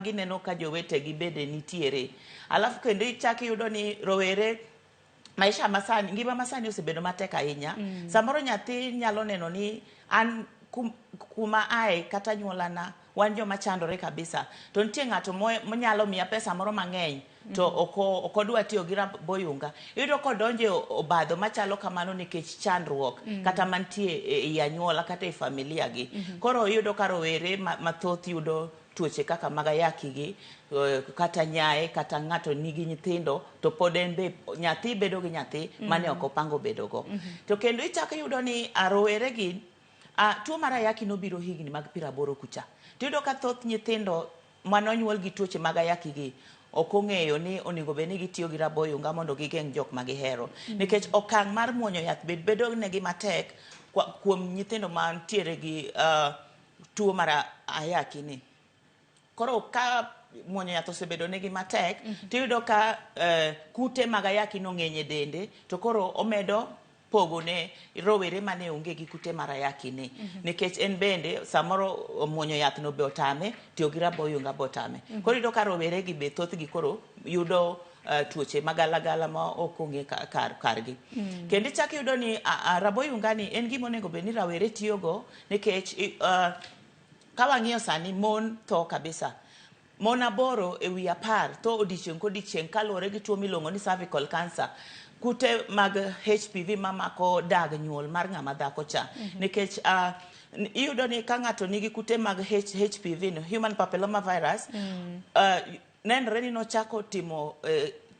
gineno ka jowetegi bende nitiere. Alafu kendo ichaki yudo ni rowere maisha masani, ngima masani osebedo matek ahinya. Samoro nyathi nyalo neno ni an kuma ae kata nyuolana wan joma chandore kabisa. To nitie ng'ato monyalo miya pesa moro mang'eny to okodwa tiyo gi raboyunga. Iyudo kodonje obadho machalo kamano nikech chandruok kata mantie e anyuola kata e familia gi. Koro iyudo ka rowere mathoth yudo tuoche kaka mag ayaki gi kata nyaye kata ng'ato nigi nyithindo to pod en be nyathi bedo gi nyathi mane ok opango bedo go. To kendo ichako yudo ni rowere gi tuo mar ayaki nobiro higni mag 80 kucha. Tiyudo ka thoth nyithindo manonyuol gi tuoche mag ayaki gi ok ong'eyo ni onego bed ni gitiyo gi raboyunga mondo gigeng' jok ma gihero. Nikech okang' mar muonyo yath bedo negi matek kuom nyithindo mantiere gi tuo mar ayaki ni. Koro ka muonyo yath osebedo negi matek, tiyudo ka kute mag ayaki no ng'eny e dende, to koro omedo pogo ne rowere mane onge gi kute mar ayaki ni. Nikech en bende samoro muonyo yath no be otame, tiyo gi raboyunga botame. Koro iyudo ka rowere gi be thoth gi koro yudo tuoche magalagala ma ok ong'e kargi. Kendo ichak yudo ni raboyunga ni en gima onego bed ni rawere tiyogo, nikech ka wang'iyo sani mon tho kabisa. Mon 8 e wi 10 tho odiochieng' kodiochieng' kaluwore gi tuo miluongo ni cervical cancer. Kute mag HPV mamako dag nyuol mar ng'ama dhako cha. Nikech iyudo ni ka ng'ato nigi kute mag HPV no, human papilloma virus, nenre ni nochako timo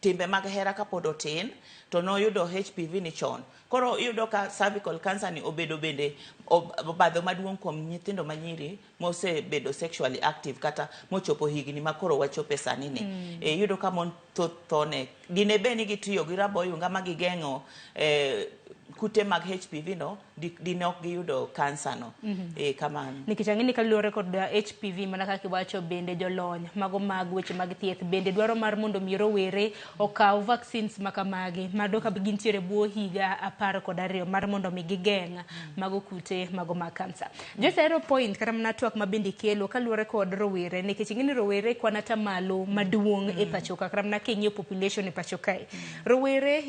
timbe mag hera kapod otin, to noyudo HPV ni chon. Koro iyudo ka cervical cancer ni obedo bende obadho maduong' kuom nyithindo manyiri mosebedo sexually active kata mochopo higni ma koro wachope sani ni. Iyudo ka mon thone. Dine be ni gitiyo gi raboyunga ma gigeng'o kute mag HPV no, dine ok giyudo kansa no. Kamano. Nikech ang'eni kaluwore kod HPV mana kaka iwacho bende jolony mago mag weche mag thieth bende dwaro mar mondo mi rowere okaw vaccines makamagi mado ka gintiere buo higa 12 mar mondo mi gigeng' mago kute mago mag kansa. Just aero point kata mana twak ma bende kelo kaluwore kod rowere, nikech ing'eni rowere kwan ata malo maduong' e pacho ka kata mana king'iyo population e pacho kae. Rowere